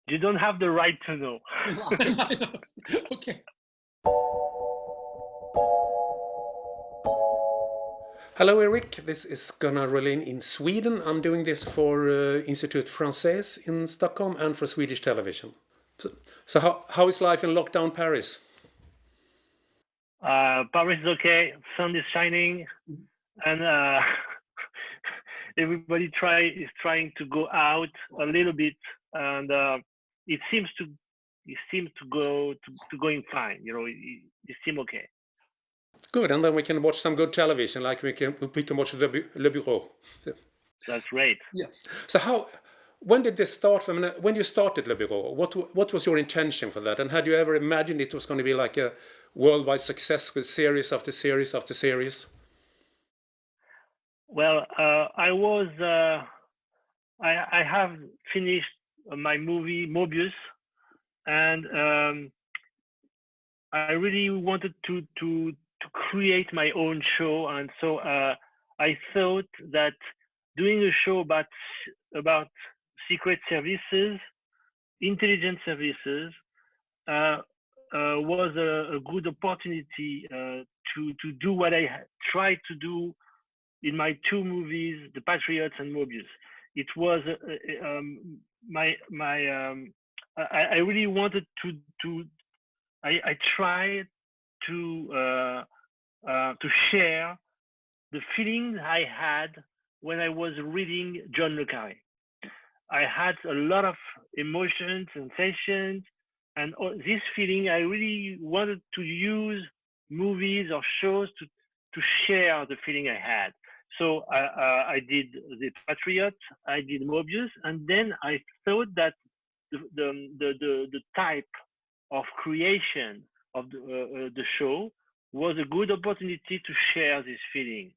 You don't have the right to know. Okay. Hello, Eric. This is Gunnar Rehlin in Sweden. I'm doing this for Institut Français in Stockholm and for Swedish television. So how is life in lockdown Paris? Paris is okay. Sun is shining, and everybody is trying to go out a little bit, and it seems to going fine. It seems okay. Good, and then we can watch some good television, like we can watch Le Bureau. That's great. Yeah. So when did this start? When you started Le Bureau, what was your intention for that? And had you ever imagined it was going to be like a worldwide success with series after series after series? Well, I have finished my movie Mobius, and I really wanted to create my own show, and so I thought that doing a show about secret services, intelligence services, was a good opportunity to do what I tried to do in my two movies, The Patriots and Mobius. It was I really wanted to. I tried to share the feelings I had when I was reading John le Carré. I had a lot of emotions, sensations, and this feeling. I really wanted to use movies or shows to share the feeling I had. So I did The Patriot, I did Mobius, and then I thought that the type of creation of the show was a good opportunity to share this feeling.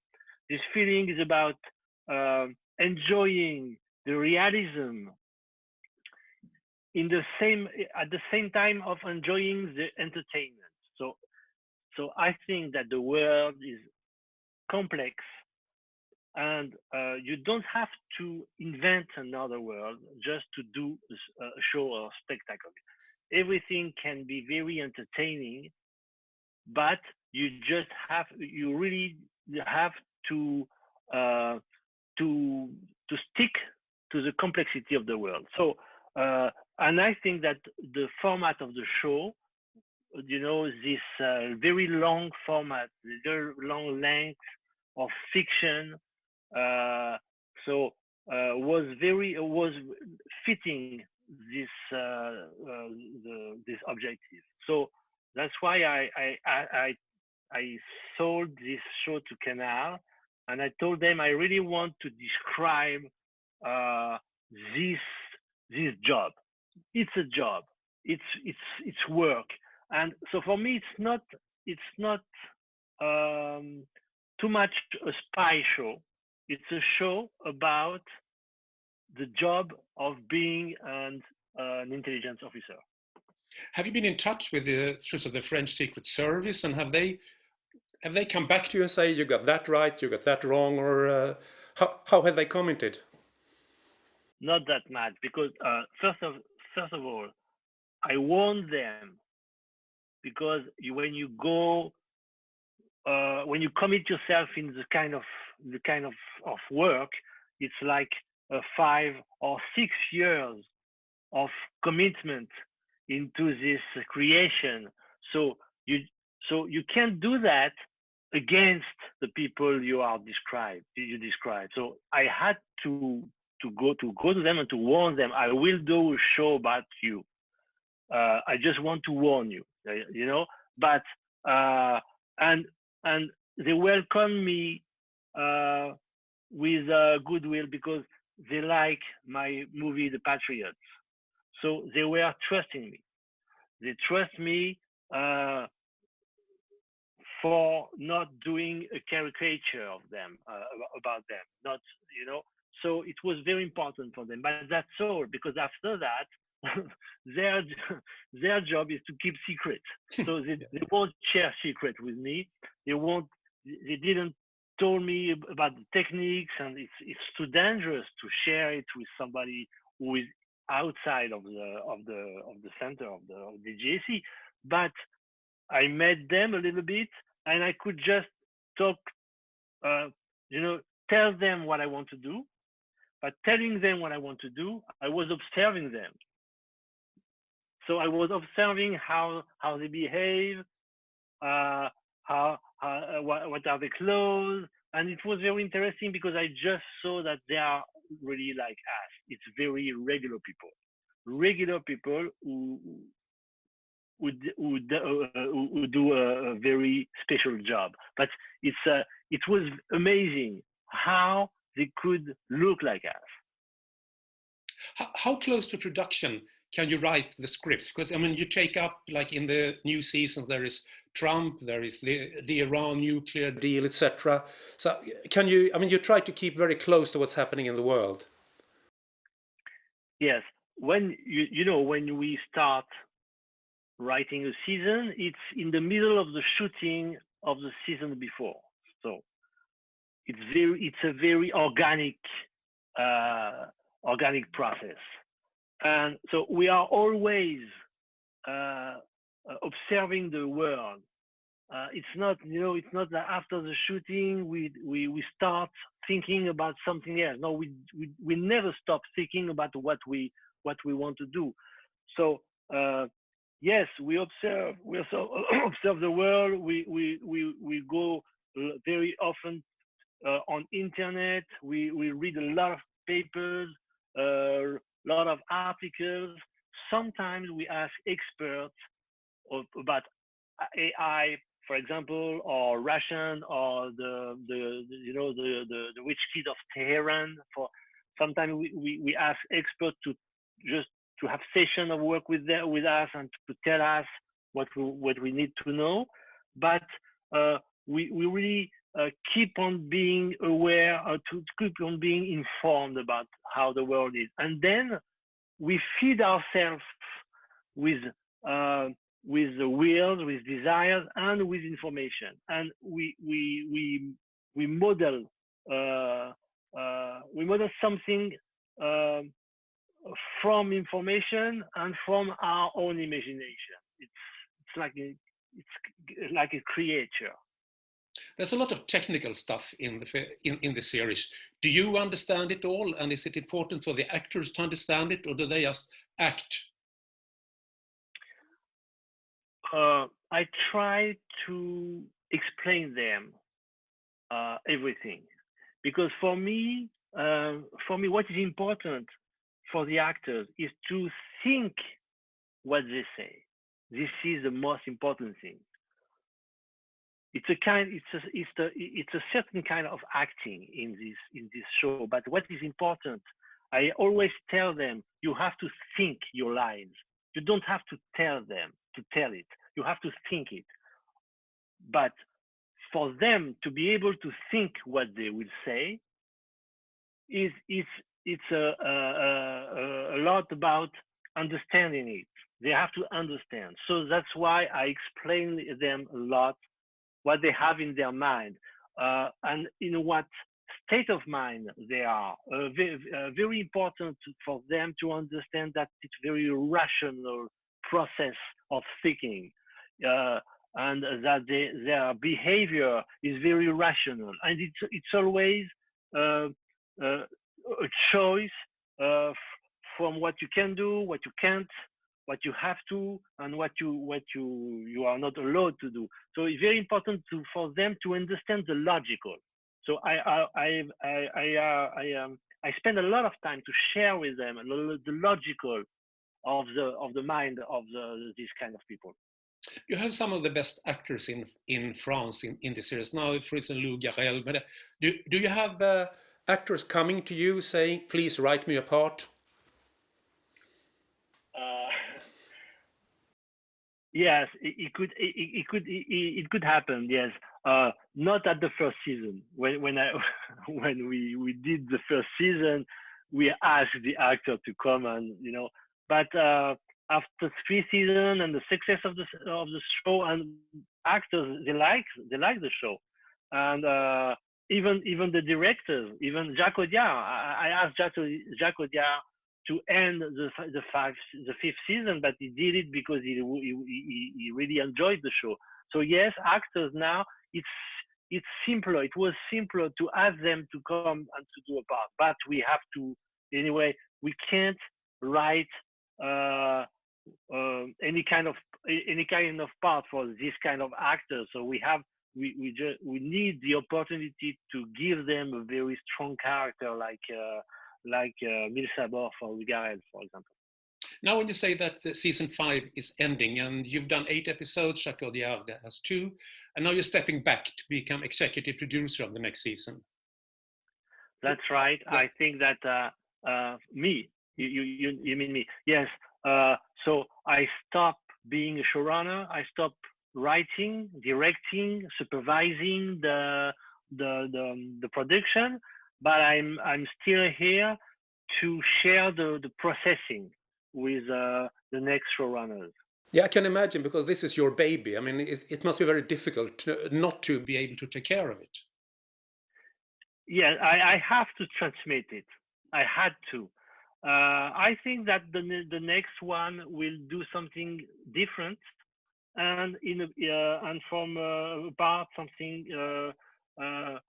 This feeling is about enjoying the realism at the same time of enjoying the entertainment. So I think that the world is complex, and you don't have to invent another world just to do a show or spectacle. Everything can be very entertaining, but you really have to stick to the complexity of the world. So and I think that the format of the show, this very long format, very long length of fiction, was fitting this objective. So that's why I sold this show to Canal, and I told them I really want to describe this job. It's a job. It's work, and so for me it's not too much a spy show. It's a show about the job of being an intelligence officer. Have you been in touch with the French Secret Service, and have they come back to you and say you got that right, you got that wrong, or how have they commented? Not that much, because first of all, I warned them, because when you commit yourself in the kind of work, it's like 5 or 6 years of commitment into this creation. So you can't do that against the people you describe. So I had to go to them and to warn them. I will do a show about you. I just want to warn you, But and they welcomed me with goodwill, because they like my movie, The Patriots. So they were trusting me. They trust me for not doing a caricature of them, about them. Not, So it was very important for them. But that's all, because after that, their job is to keep secret. So they won't share secret with me. They didn't told me about the techniques, and it's too dangerous to share it with somebody who is outside of the center of the GAC, but I met them a little bit, and I could just talk, tell them what I want to do. But telling them what I want to do, I was observing them. So I was observing how they behave, what are the clothes, and it was very interesting because I just saw that they are really like us. It's very regular people who do a very special job. But it was amazing how they could look like us. How close to production can you write the scripts? Because I mean, you take up, like in the new seasons, there is Trump, there is the Iran nuclear deal, etc. So can you? I mean, you try to keep very close to what's happening in the world. Yes, when when we start writing a season, it's in the middle of the shooting of the season before, so it's a very organic process, and so we are always observing the world. It's not that after the shooting we start thinking about something else. No, we never stop thinking about what we want to do. So yes, we also observe the world. We go very often on internet. We read a lot of papers, a lot of articles. Sometimes we ask experts about AI, for example, or Russian, or the rich kid of Tehran. For sometimes we ask experts to have session of work with us and to tell us what we need to know. But we really keep on being aware, to keep on being informed about how the world is, and then we feed ourselves with the wills, with desires, and with information, and we model something from information and from our own imagination. It's like a creature. There's a lot of technical stuff in the series. Do you understand it all, and is it important for the actors to understand it, or do they just act? I try to explain them everything, because for me, what is important for the actors is to think what they say. This is the most important thing. It's a certain kind of acting in this show. But what is important, I always tell them, you have to think your lines. You don't have to tell them to tell it. You have to think it. But for them to be able to think what they will say, it's a lot about understanding it. They have to understand. So that's why I explain them a lot what they have in their mind, and in what state of mind they are. Very important for them to understand that it's very rational process of thinking, and that their behavior is very rational, and it's always a choice from what you can do, what you can't, what you have to, and what you are not allowed to do. So it's very important for them to understand the logical. So I spend a lot of time to share with them the logical of the mind of these kind of people. You have some of the best actors in France in the series now, for instance, Lou Garrel. But do you have actors coming to you saying, "Please write me a part"? Yes, it could happen. Yes, not at the first season. When we did the first season, we asked the actor to come and But after 3 seasons and the success of the show, and actors they like the show, and even the directors, even Jacques Audiard. I asked Jacques Audiard to end the fifth season, but he did it because he really enjoyed the show. So yes, actors now, it's simpler. It was simpler to ask them to come and to do a part, but we have to anyway. We can't write any kind of part for this kind of actors. So we need the opportunity to give them a very strong character like Mille Sabor for Garel, for example. Now, when you say that season 5 is ending, and you've done 8 episodes, Chateau d'Arc has 2, and now you're stepping back to become executive producer of the next season. That's right. Yeah. I think that me, you mean me? Yes. So I stopped being a showrunner. I stopped writing, directing, supervising the production, but I'm still here to share the processing with the next showrunners. Yeah, I can imagine, because this is your baby. I mean, it must be very difficult not to be able to take care of it. Yeah, I have to transmit it. I had to. I think that the next one will do something different, and and from about something a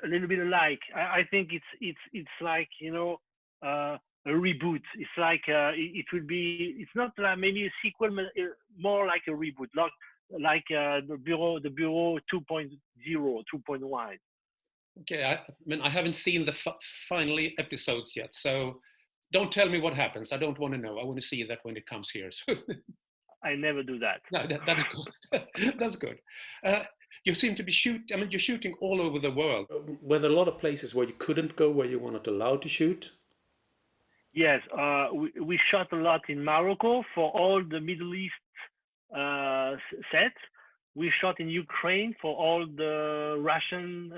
little bit alike. I think it's like, you know, a reboot. It's like it will be. It's not like maybe a sequel, more like a reboot, like the Bureau 2.0, 2.1. Okay, I mean, I haven't seen the final episodes yet, so don't tell me what happens. I don't want to know. I want to see that when it comes here. I never do that. No, that's good. That's good. You seem to be you're shooting all over the world. Were there a lot of places where you couldn't go, where you weren't allowed to shoot? Yes, we shot a lot in Morocco for all the Middle East sets. We shot in Ukraine for all the Russian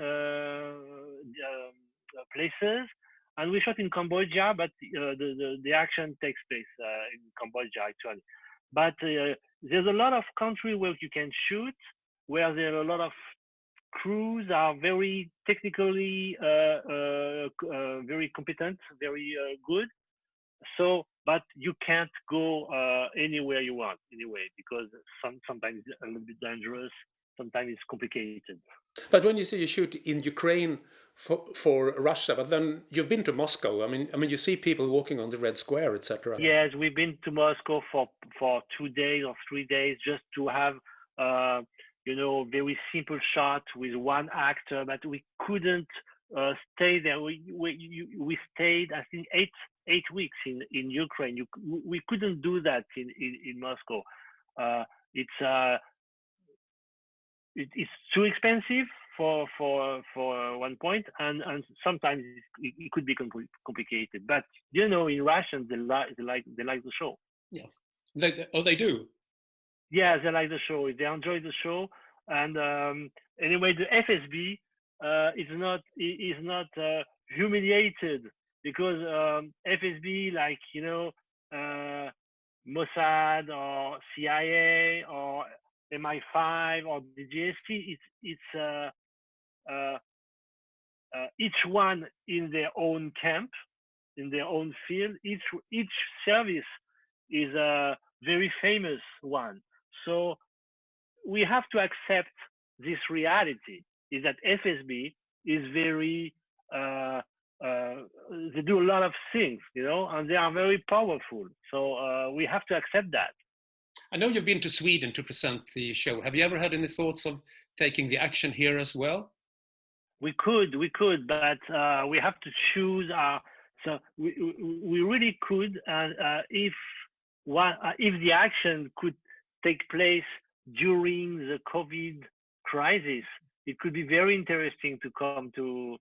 places, and we shot in Cambodia, but the action takes place in Cambodia actually. But there's a lot of countries where you can shoot, where there are a lot of crews are very technically very competent, very good. So, but you can't go anywhere you want anyway, because sometimes it's a little bit dangerous, sometimes it's complicated. But when you say you shoot in Ukraine for Russia, but then you've been to Moscow. I mean, you see people walking on the Red Square, etc. Yes, we've been to Moscow for 2 days or 3 days just to have you know, very simple shot with one actor, but we couldn't stay there. We stayed, I think, eight weeks in Ukraine. We couldn't do that in Moscow. It's too expensive for one point, and sometimes it could be complicated. But you know, in Russians they like the show. Yeah, they do. Yeah, they like the show. They enjoy the show, and anyway, the FSB is not humiliated, because FSB, like, you know, Mossad or CIA or MI5 or the GST, it's each one in their own camp, in their own field. Each service is a very famous one. So we have to accept this reality, is that FSB is very, they do a lot of things, you know, and they are very powerful. So we have to accept that. I know you've been to Sweden to present the show. Have you ever had any thoughts of taking the action here as well? We could, but we have to choose our. So we really could, and if the action could take place during the COVID crisis, it could be very interesting to come to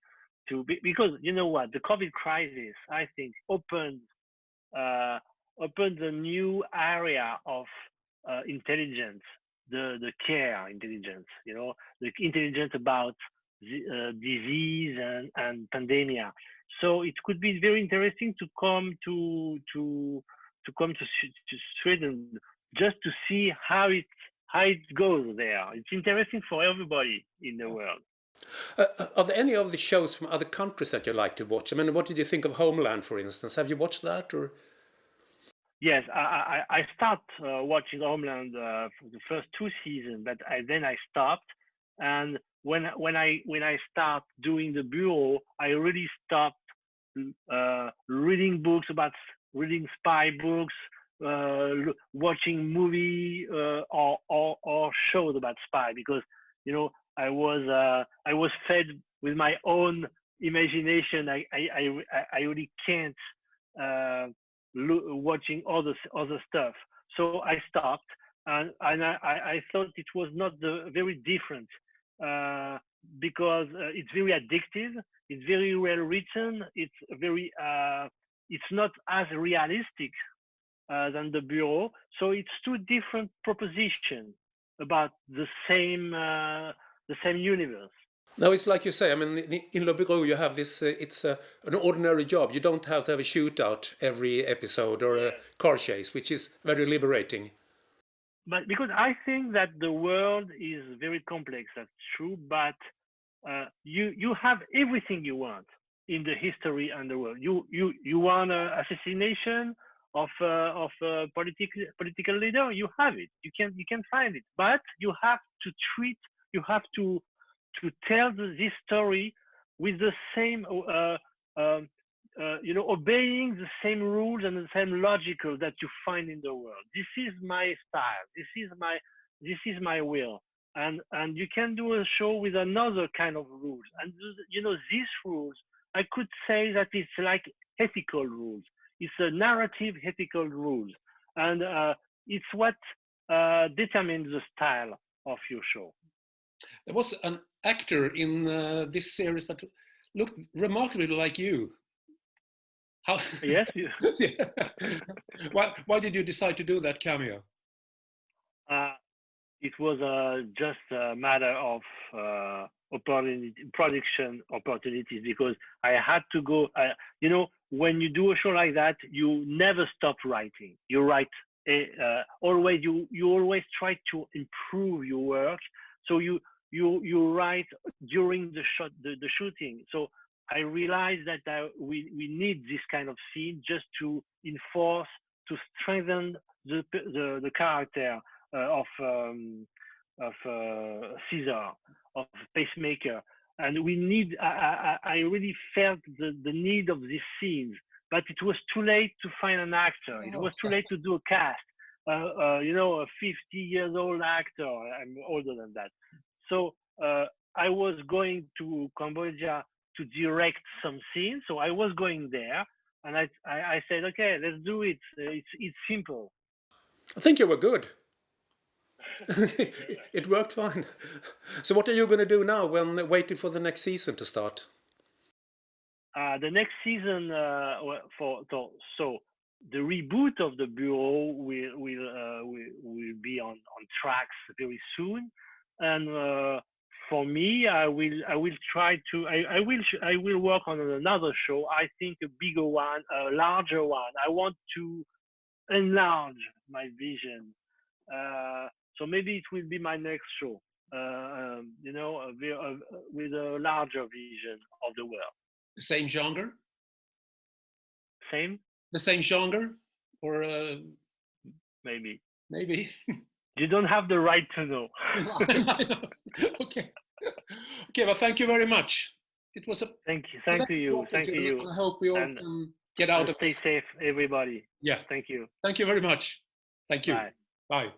because you know what, the COVID crisis, I think, opened a new area of intelligence, the care intelligence, you know, the intelligence about disease and pandemia. So it could be very interesting to come to Sweden, just to see how it goes there. It's interesting for everybody in the world. Are there any of the shows from other countries that you like to watch? I mean, what did you think of Homeland, for instance? Have you watched that, or? Yes, I start watching Homeland for the first 2 seasons, but then I stopped. And when I start doing the bureau, I really stopped reading books about reading spy books, watching movie or shows about spy, because I was fed with my own imagination. I really can't watching other stuff. So I stopped, and I thought it was not very different, because it's very addictive. It's very well written. It's not as realistic than the bureau. So it's two different propositions about the same universe. No, it's like you say. I mean, in Le Bureau you have this. It's an ordinary job. You don't have to have a shootout every episode or a car chase, which is very liberating. But because I think that the world is very complex, that's true. But you have everything you want in the history and the world. You want an assassination of a political leader, you have it. You can find it. But you have to tell this story with the same obeying the same rules and the same logical that you find in the world. This is my style. This is my will. And you can do a show with another kind of rules. And these rules, I could say that it's like ethical rules. It's a narrative ethical rules, and it's what determines the style of your show. There was an actor in this series that looked remarkably like you. How? Yes. Yeah. Why did you decide to do that cameo? It was just a matter of production opportunities, because I had to go. When you do a show like that, you never stop writing. You write always. You always try to improve your work. So you write during the shooting. So I realized that we need this kind of scene just to enforce, to strengthen the character of Caesar, of Pacemaker. And we need, I really felt the need of these scenes, but it was too late to find an actor. It was too late to do a cast. A 50 years old actor. I'm older than that. So I was going to Cambodia to direct some scenes. So I was going there, and I said, okay, let's do it. It's simple. I think you were good. It worked fine. So what are you going to do now when waiting for the next season to start? The next season so the reboot of the Bureau will be on tracks very soon, and for me, I will try to I will work on another show. I think a bigger one, a larger one. I want to enlarge my vision. So maybe it will be my next show, with a larger vision of the world. The same genre? Same? The same genre? Or maybe. Maybe. You don't have the right to know. Okay. Okay, well, thank you very much. It was a thank you. I hope we all can get out of stay safe, everybody. Yeah. Thank you. Thank you very much. Thank you. Bye. Bye.